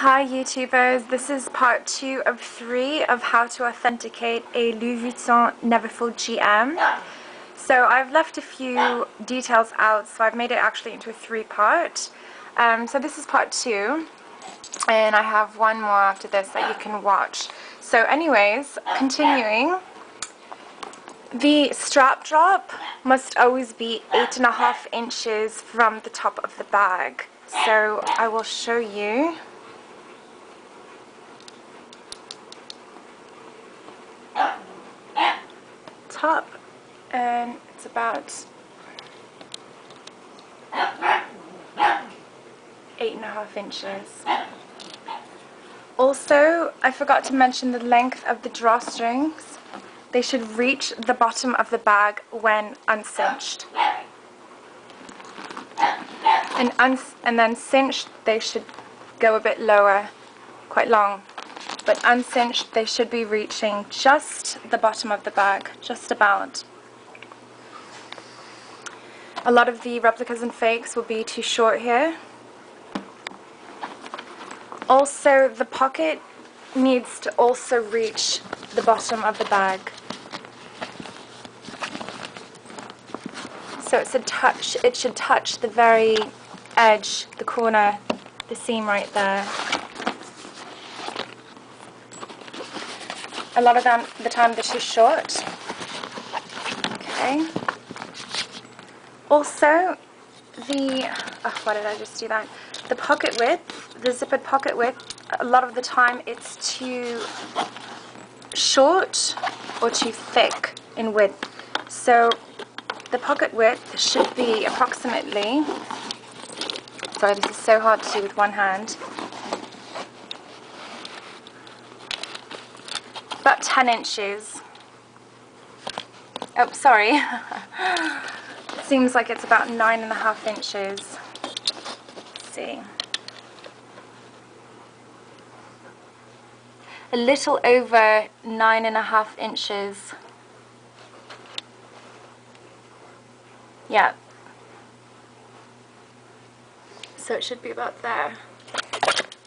Hi YouTubers, this is part 2 of 3 of how to authenticate a Louis Vuitton Neverfull GM. So I've left a few details out, so I've made it actually into a 3-part. So this is part 2, and I have one more after this that you can watch. So anyways, continuing, the strap drop must always be 8.5 inches from the top of the bag. So I will show you. Top, and it's about 8.5 inches. Also, I forgot to mention the length of the drawstrings. They should reach the bottom of the bag when uncinched. And then cinched, they should go a bit lower, quite long. But uncinched, they should be reaching just the bottom of the bag, just about. A lot of the replicas and fakes will be too short here. Also, the pocket needs to also reach the bottom of the bag. So it should touch the very edge, the corner, the seam right there. A lot of the time they're too short. Okay. Also, why did I just do that? The pocket width, the zippered pocket width, a lot of the time it's too short or too thick in width. So the pocket width should be approximately, sorry, this is so hard to do with one hand, about 10 inches. Oh, sorry. It seems like it's about 9.5 inches. Let's see. A little over 9.5 inches. Yeah. So it should be about there.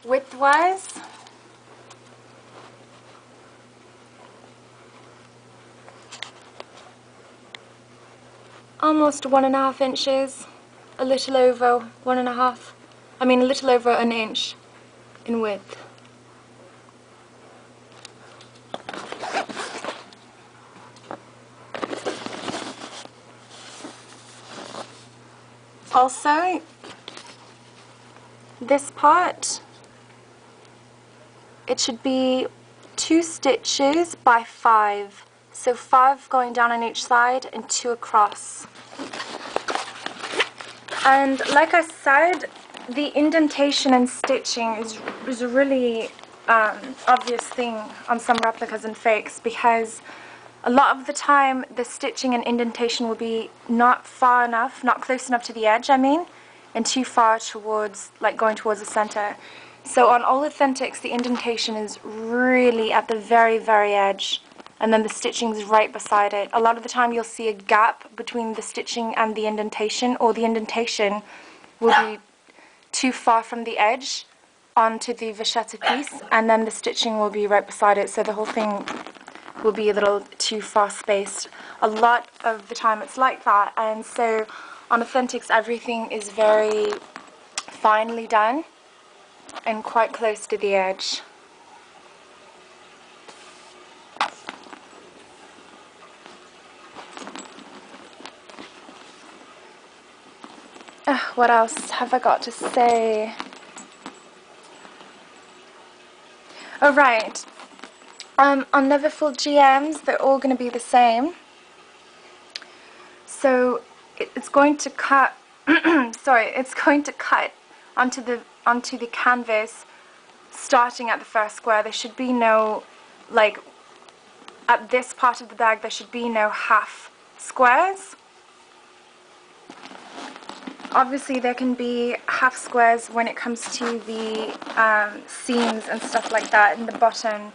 Width-wise, almost 1.5 inches, a little over 1.5, a little over an inch in width. Also, this part, it should be 2 stitches by 5. So 5 going down on each side and 2 across. And like I said, the indentation and stitching is a really obvious thing on some replicas and fakes, because a lot of the time the stitching and indentation will be not far enough, not close enough to the edge, and too far towards, like going towards the center. So on all authentics, the indentation is really at the very, very edge, and then the stitching is right beside it. A lot of the time you'll see a gap between the stitching and the indentation, or the indentation will be too far from the edge onto the vachetta piece, and then the stitching will be right beside it, so the whole thing will be a little too far spaced. A lot of the time it's like that, and so on authentics everything is very finely done and quite close to the edge. What else have I got to say? Oh right, on Neverfull GMs they're all going to be the same. So it's going to cut it's going to cut onto the canvas starting at the first square. There should be no, like, at this part of the bag there should be no half squares. Obviously there can be half squares when it comes to the seams and stuff like that. In the bottom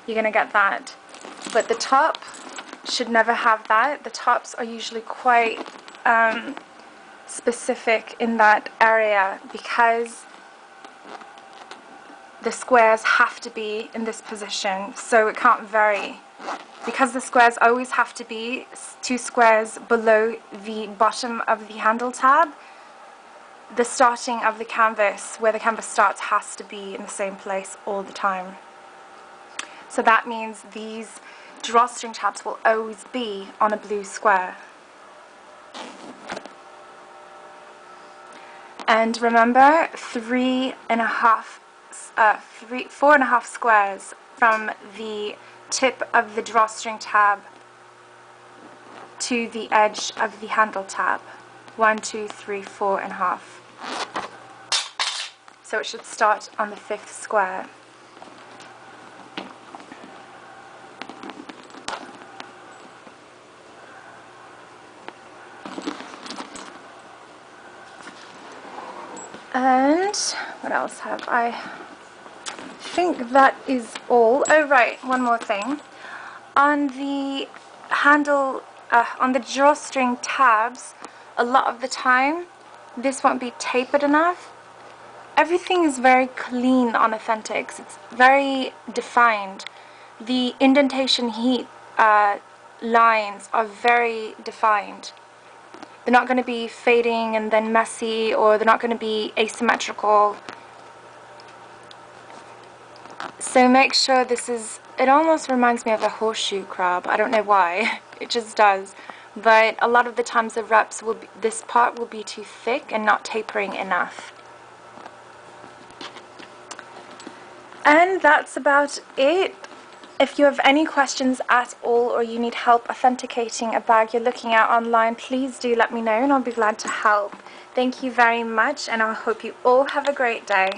you're going to get that, but the top should never have that. The tops are usually quite specific in that area, because the squares have to be in this position, so it can't vary. Because the squares always have to be 2 squares below the bottom of the handle tab, the starting of the canvas, where the canvas starts, has to be in the same place all the time. So that means these drawstring tabs will always be on a blue square. And remember, 4.5 squares from the tip of the drawstring tab to the edge of the handle tab. 1, 2, 3, 4.5. So it should start on the 5th square. And what else have I? think that is all. Oh right, one more thing. On the handle, on the drawstring tabs, a lot of the time this won't be tapered enough. Everything is very clean on Authentics. It's very defined. The indentation heat lines are very defined. They're not going to be fading and then messy, or they're not going to be asymmetrical. So make sure this is, it almost reminds me of a horseshoe crab. I don't know why, it just does. But a lot of the times the reps will be, this part will be too thick and not tapering enough. And that's about it. If you have any questions at all, or you need help authenticating a bag you're looking at online, please do let me know and I'll be glad to help. Thank you very much, and I hope you all have a great day.